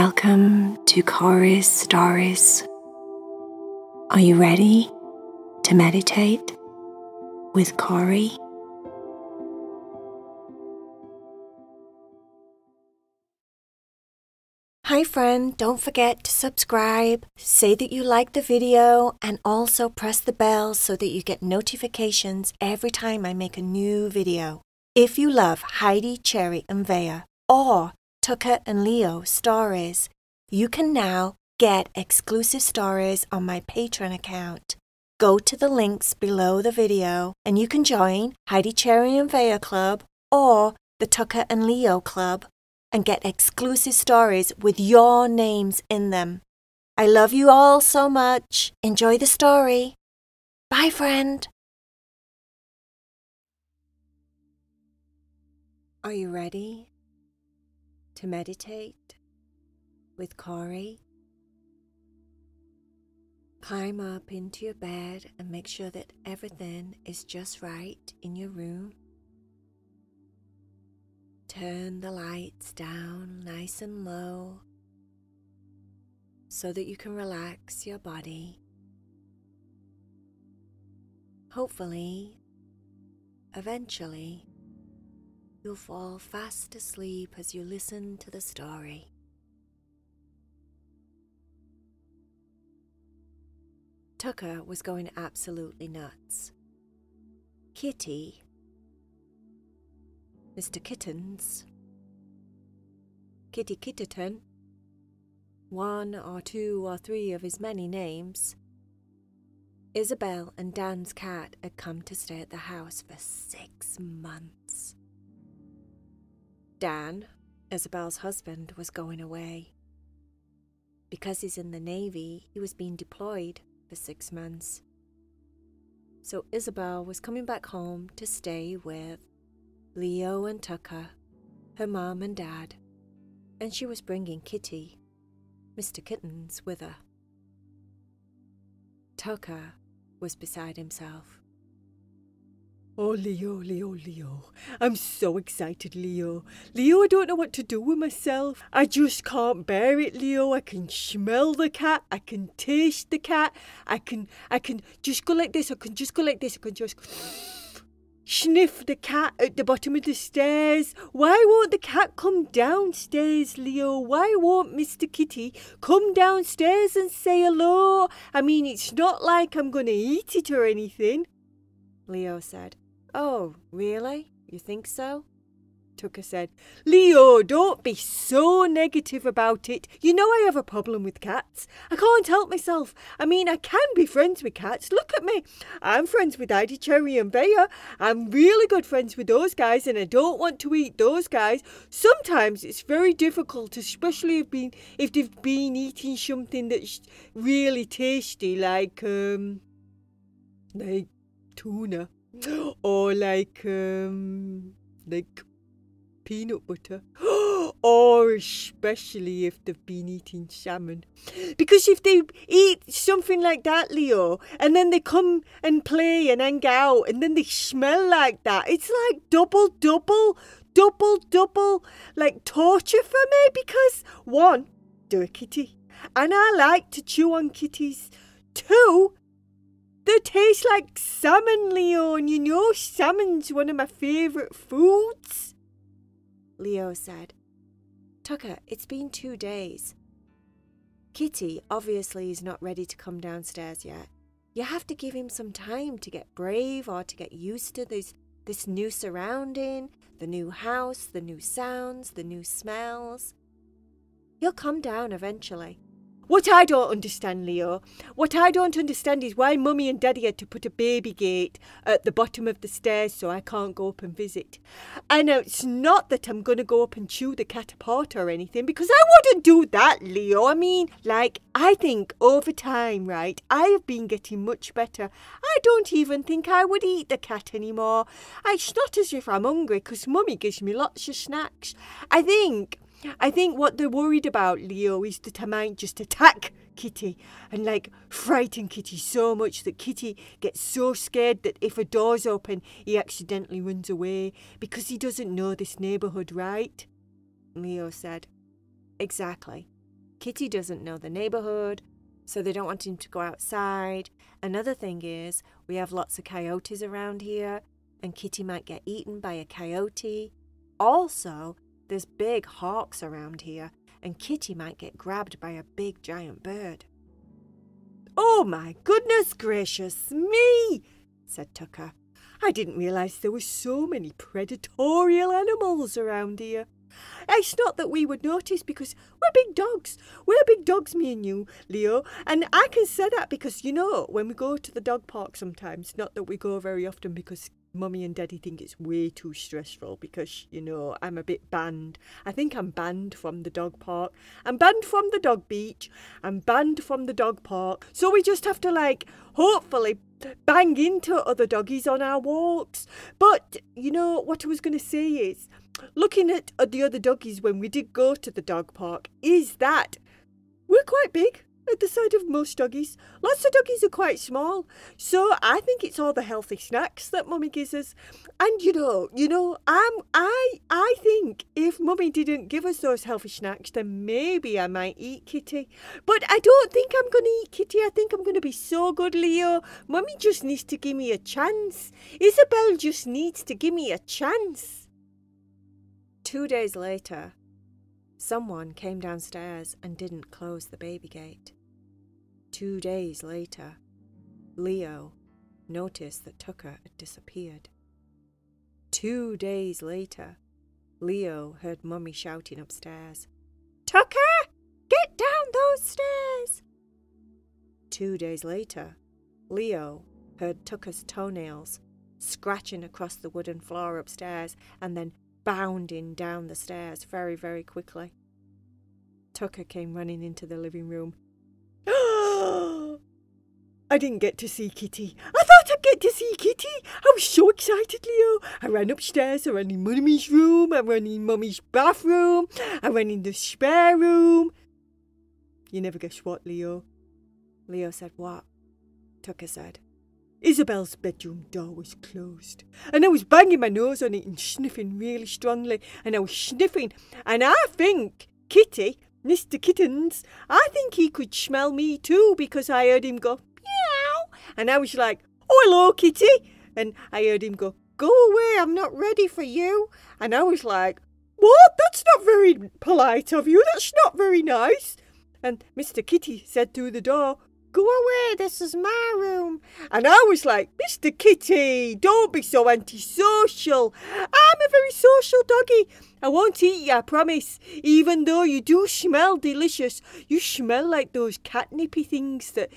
Welcome to Cory's Stories. Are you ready to meditate with Cory? Hi friend, don't forget to subscribe, say that you like the video, and also press the bell so that you get notifications every time I make a new video. If you love Heidi, Cherry, and VAYA, or Tucker and Leo stories, you can now get exclusive stories on my Patreon account. Go to the links below the video and you can join Heidi, Cherry, and VAYA Club or the Tucker and Leo Club and get exclusive stories with your names in them. I love you all so much. Enjoy the story. Bye, friend. Are you ready to meditate with Cory? Climb up into your bed and make sure that everything is just right in your room. Turn the lights down nice and low so that you can relax your body. Hopefully, eventually, you'll fall fast asleep as you listen to the story. Tucker was going absolutely nuts. Kitty, Mr. Kittens, Kitty Kitterton, one or two or three of his many names, Isabel and Dan's cat had come to stay at the house for 6 months. Dan, Isabel's husband, was going away. Because he's in the Navy, he was being deployed for 6 months. So Isabel was coming back home to stay with Leo and Tucker, her mom and dad, and she was bringing Kitty, Mr. Kittens, with her. Tucker was beside himself. Oh, Leo. I'm so excited, Leo. Leo, I don't know what to do with myself. I just can't bear it, Leo. I can smell the cat. I can taste the cat. I can just go like this. I can just sniff the cat at the bottom of the stairs. Why won't the cat come downstairs, Leo? Why won't Mr. Kitty come downstairs and say hello? I mean, it's not like I'm going to eat it or anything. Leo said, "Oh, really? You think so?" Tucker said, "Leo, don't be so negative about it. You know I have a problem with cats. I can't help myself. I mean, I can be friends with cats. Look at me. I'm friends with Heidi, Cherry, and VAYA. I'm really good friends with those guys, and I don't want to eat those guys. Sometimes it's very difficult, especially if they've been eating something that's really tasty, like tuna, or like peanut butter, or especially if they've been eating salmon. Because if they eat something like that, Leo, and then they come and play and hang out, and then they smell like that, it's like double, like torture for me. Because 1, they're a kitty, and I like to chew on kitties. 2, they taste like salmon, Leo, and you know salmon's one of my favourite foods. Leo said, "Tucker, it's been 2 days. Kitty obviously is not ready to come downstairs yet. You have to give him some time to get brave or to get used to this new surrounding, the new house, the new sounds, the new smells. He'll come down eventually." What I don't understand, Leo, what I don't understand is why Mummy and Daddy had to put a baby gate at the bottom of the stairs so I can't go up and visit. And it's not that I'm going to go up and chew the cat apart or anything, because I wouldn't do that, Leo. I mean, I think over time, right, I have been getting much better. I don't even think I would eat the cat anymore. It's not as if I'm hungry, because Mummy gives me lots of snacks. I think what they're worried about, Leo, is that I might just attack Kitty and frighten Kitty so much that Kitty gets so scared that if a door's open, he accidentally runs away because he doesn't know this neighbourhood, right? Leo said, "Exactly. Kitty doesn't know the neighborhood, so they don't want him to go outside. Another thing is, we have lots of coyotes around here, and Kitty might get eaten by a coyote. Also, there's big hawks around here, and Kitty might get grabbed by a big giant bird. Oh my goodness gracious me, said Tucker. I didn't realise there were so many predatorial animals around here. It's not that we would notice because we're big dogs. We're big dogs, me and you, Leo. And I can say that because, you know, when we go to the dog park sometimes, not that we go very often because Mummy and Daddy think it's way too stressful because, you know, I'm a bit banned. I think I'm banned from the dog park. I'm banned from the dog beach. I'm banned from the dog park. So we just have to, like, hopefully bang into other doggies on our walks. But, you know, what I was going to say is, looking at the other doggies when we did go to the dog park, is that we're quite big at the side of most doggies. Lots of doggies are quite small. So I think it's all the healthy snacks that Mummy gives us. And I think if Mummy didn't give us those healthy snacks, then maybe I might eat Kitty. But I don't think I'm going to eat Kitty. I think I'm going to be so good, Leo. Mummy just needs to give me a chance. Isabel just needs to give me a chance. 2 days later, someone came downstairs and didn't close the baby gate. 2 days later, Leo noticed that Tucker had disappeared. 2 days later, Leo heard Mummy shouting upstairs, "Tucker, get down those stairs!" 2 days later, Leo heard Tucker's toenails scratching across the wooden floor upstairs and then bounding down the stairs very, very quickly. Tucker came running into the living room. I didn't get to see Kitty. I thought I'd get to see Kitty. I was so excited, Leo. I ran upstairs. I ran in Mummy's room. I ran in Mummy's bathroom. I ran in the spare room. You never guess what, Leo? Leo said, "What?" Tucker said, "Isabel's bedroom door was closed, and I was banging my nose on it and sniffing really strongly, and I was sniffing, and I think Kitty, Mr. Kittens, I think he could smell me too because I heard him go, meow, and I was like, oh, hello, Kitty, and I heard him go, go away, I'm not ready for you, and I was like, what? That's not very polite of you, that's not very nice, and Mr. Kitty said through the door, go away, this is my room. And I was like, Mr. Kitty, don't be so antisocial. I'm a very social doggy. I won't eat you, I promise. Even though you do smell delicious. You smell like those catnipy things that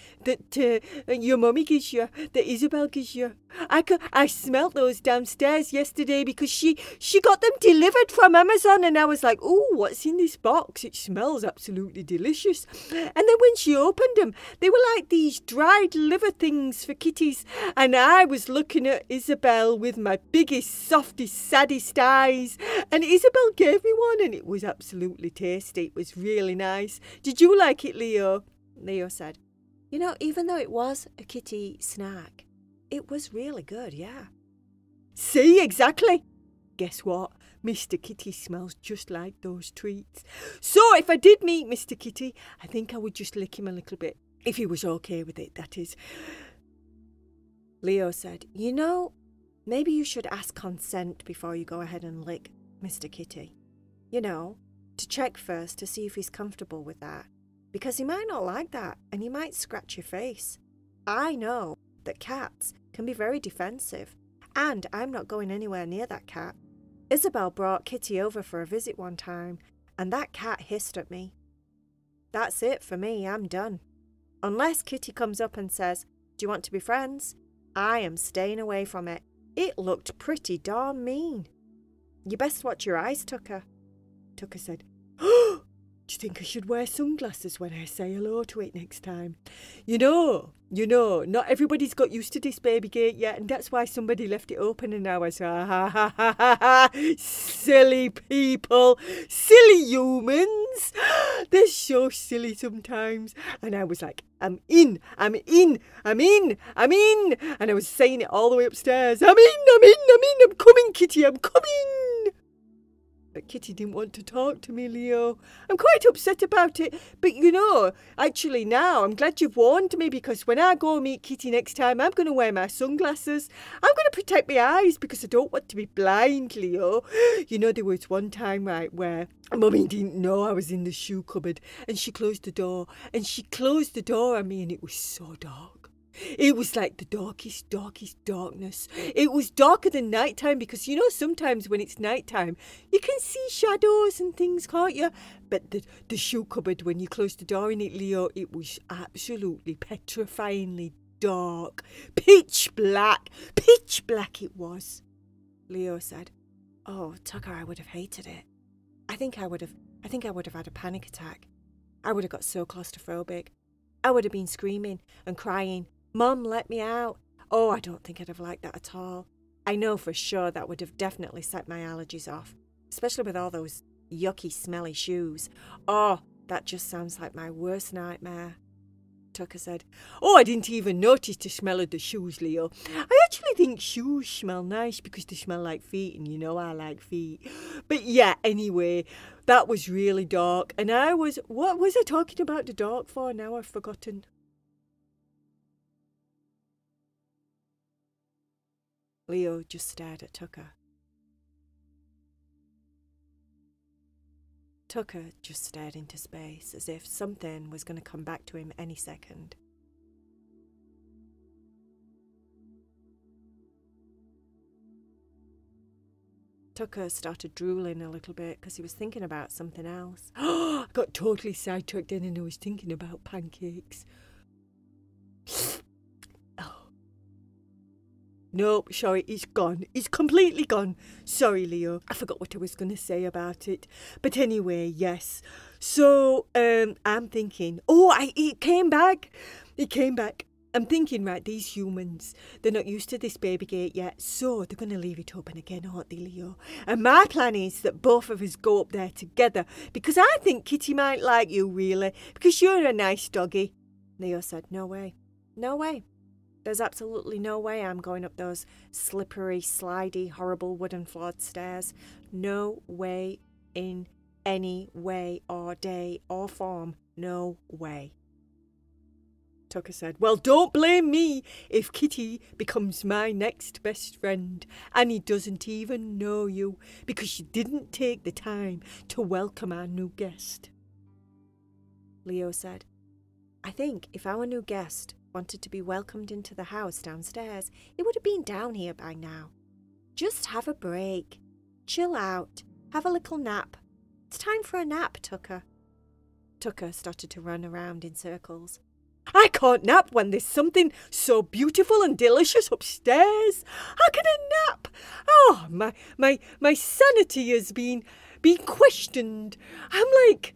your mummy gives you, that Isabel gives you. I smelt those downstairs yesterday because she got them delivered from Amazon, and I was like, oh, what's in this box? It smells absolutely delicious. And then when she opened them, they were like these dried liver things for kitties, and I was looking at Isabel with my biggest, softest, saddest eyes, and Isabel gave me one, and it was absolutely tasty. It was really nice. Did you like it, Leo? Leo said, you know, even though it was a kitty snack, it was really good, yeah. See, exactly. Guess what? Mr. Kitty smells just like those treats. So if I did meet Mr. Kitty, I think I would just lick him a little bit. If he was okay with it, that is. Leo said, you know, maybe you should ask consent before you go ahead and lick Mr. Kitty. You know, to check first to see if he's comfortable with that. Because he might not like that, and he might scratch your face. I know that cats can be very defensive, and I'm not going anywhere near that cat. Isabel brought Kitty over for a visit one time, and that cat hissed at me. That's it for me, I'm done. Unless Kitty comes up and says, do you want to be friends? I am staying away from it. It looked pretty darn mean. You best watch your eyes, Tucker. Tucker said, oh, do you think I should wear sunglasses when I say hello to it next time? You know, not everybody's got used to this baby gate yet, and that's why somebody left it open, and I was, silly people, silly humans. They're so silly sometimes. And I was like, I'm in. And I was saying it all the way upstairs. I'm coming, Kitty, I'm coming. But that Kitty didn't want to talk to me, Leo. I'm quite upset about it. But you know, actually now, I'm glad you've warned me, because when I go meet Kitty next time, I'm going to wear my sunglasses. I'm going to protect my eyes because I don't want to be blind, Leo. You know, there was one time, right, where Mummy didn't know I was in the shoe cupboard, and she closed the door. And she closed the door on me, and it was so dark. It was like the darkest darkness. It was darker than nighttime, because, you know, sometimes when it's nighttime, you can see shadows and things, can't you? But the shoe cupboard, when you close the door in it, Leo, it was absolutely petrifyingly dark. Pitch black it was. Leo said, "Oh, Tucker, I would have hated it. I think I would have had a panic attack. I would have got so claustrophobic. I would have been screaming and crying, 'Mum, let me out.' Oh, I don't think I'd have liked that at all. I know for sure that would have definitely set my allergies off, especially with all those yucky, smelly shoes. Oh, that just sounds like my worst nightmare." Tucker said, "Oh, I didn't even notice the smell of the shoes, Leo. I actually think shoes smell nice because they smell like feet, and you know I like feet. But yeah, anyway, that was really dark, and what was I talking about the dark for? Now I've forgotten." Leo just stared at Tucker. Tucker just stared into space, as if something was going to come back to him any second. Tucker started drooling a little bit because he was thinking about something else. I got totally sidetracked then, and I was thinking about pancakes. Nope, sorry, it's gone. It's completely gone. Sorry, Leo. I forgot what I was going to say about it. But anyway, yes. So, I'm thinking, it came back. It came back. I'm thinking, right, these humans, they're not used to this baby gate yet, so they're going to leave it open again, aren't they, Leo? And my plan is that both of us go up there together, because I think Kitty might like you, really, because you're a nice doggy. Leo said, "No way. No way. There's absolutely no way I'm going up those slippery, slidey, horrible wooden floored stairs. No way, in any way or day or form. No way." Tucker said, "Well, don't blame me if Kitty becomes my next best friend and he doesn't even know you because you didn't take the time to welcome our new guest." Leo said, "I think if our new guest wanted to be welcomed into the house downstairs, it would have been down here by now. Just have a break. Chill out. Have a little nap. It's time for a nap, Tucker." Tucker started to run around in circles. "I can't nap when there's something so beautiful and delicious upstairs. How can I nap? Oh, my sanity has been questioned. I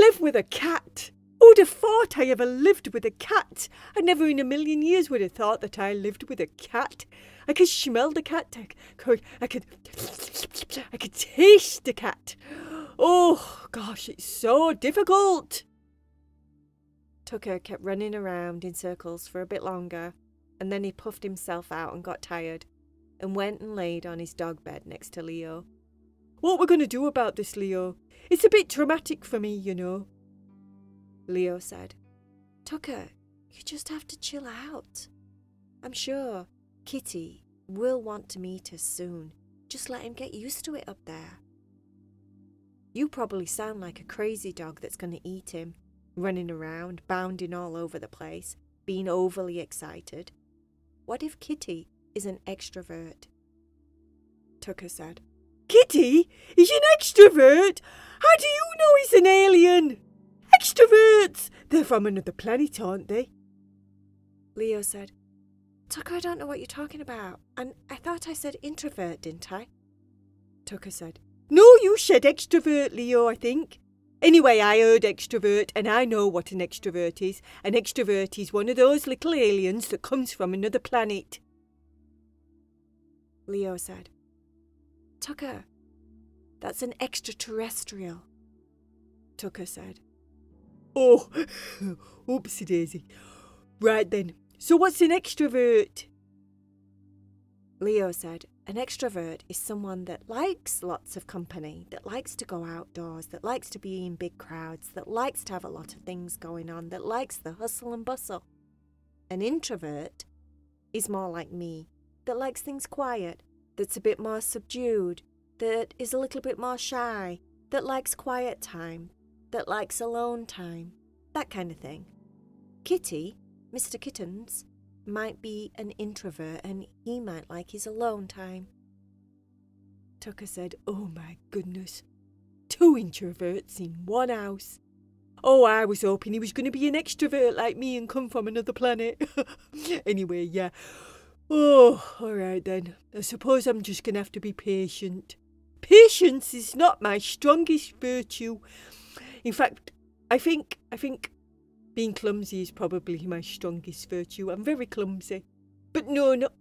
live with a cat. Who'd have thought I ever lived with a cat? I never in a million years would have thought that I lived with a cat. I could smell the cat. I could taste the cat. Oh, gosh, it's so difficult." Tucker kept running around in circles for a bit longer, and then he puffed himself out and got tired, and went and laid on his dog bed next to Leo. "What we're going to do about this, Leo? It's a bit traumatic for me, you know." Leo said, "Tucker, you just have to chill out. I'm sure Kitty will want to meet us soon. Just let him get used to it up there. You probably sound like a crazy dog that's going to eat him, running around, bounding all over the place, being overly excited. What if Kitty is an extrovert?" Tucker said, "Kitty is an extrovert? How do you know he's an alien? Extroverts! They're from another planet, aren't they?" Leo said, "Tucker, I don't know what you're talking about. And I thought I said introvert, didn't I?" Tucker said, "No, you said extrovert, Leo, I think. Anyway, I heard extrovert, and I know what an extrovert is. An extrovert is one of those little aliens that comes from another planet." Leo said, "Tucker, that's an extraterrestrial." Tucker said, "Oh, oopsie daisy. Right then, so what's an extrovert?" Leo said, An extrovert is someone that likes lots of company, that likes to go outdoors, that likes to be in big crowds, that likes to have a lot of things going on, that likes the hustle and bustle. An introvert is more like me, that likes things quiet, that's a bit more subdued, that is a little bit more shy, that likes quiet time, that likes alone time, that kind of thing. Kitty, Mr. Kittens, might be an introvert and he might like his alone time. Tucker said, "Oh my goodness, 2 introverts in one house. Oh, I was hoping he was going to be an extrovert like me and come from another planet." Anyway, yeah. Oh, all right then. I suppose I'm just going to have to be patient. Patience is not my strongest virtue. In fact, I think being clumsy is probably my strongest virtue. I'm very clumsy. But no, not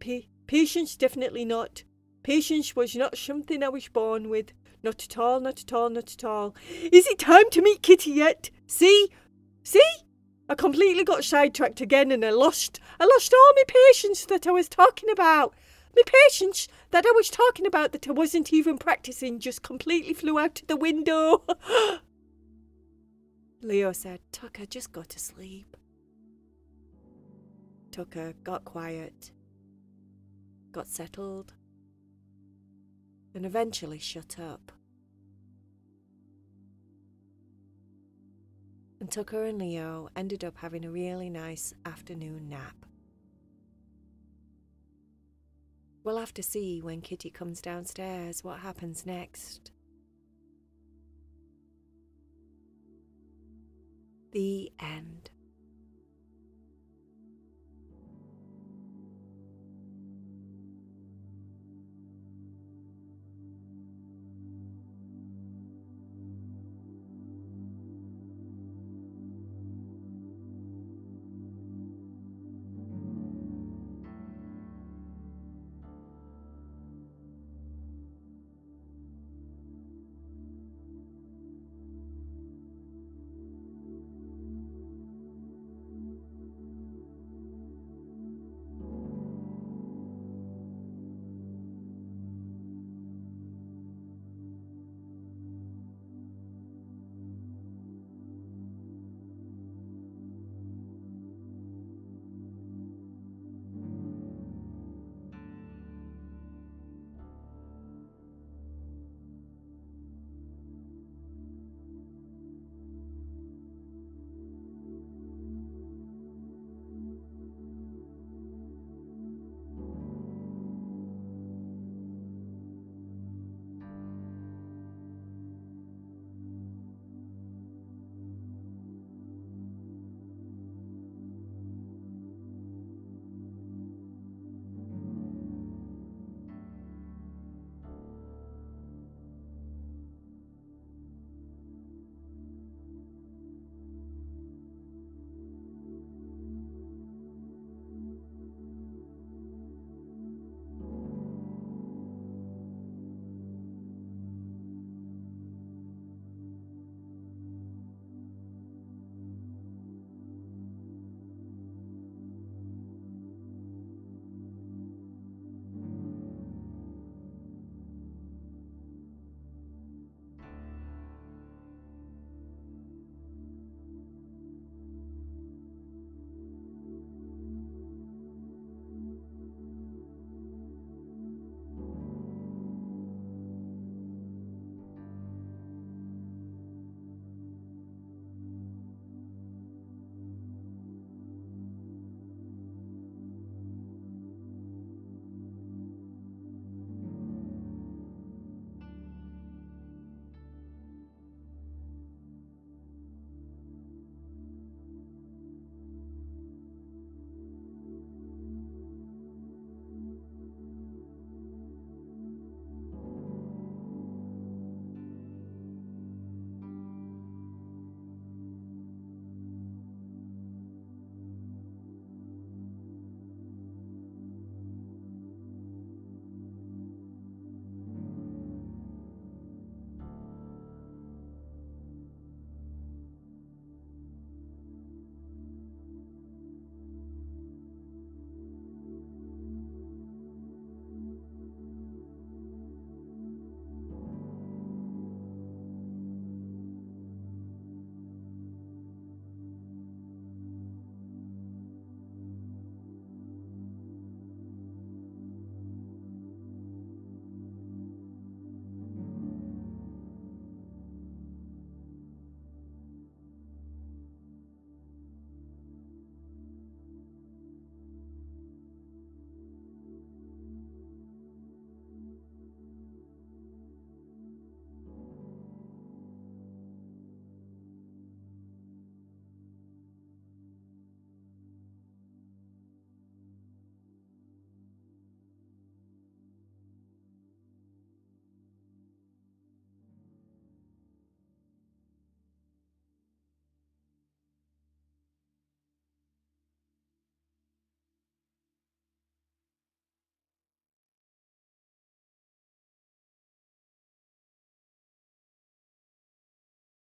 patience, definitely not. Patience was not something I was born with. Not at all, not at all, not at all. Is it time to meet Kitty yet? See? I completely got sidetracked again and I lost all my patience that I was talking about. My patience that I was talking about that I wasn't even practicing just completely flew out of the window. Leo said, "Tucker, just go to sleep." Tucker got quiet, got settled, and eventually shut up. And Tucker and Leo ended up having a really nice afternoon nap. We'll have to see when Kitty comes downstairs what happens next. The end.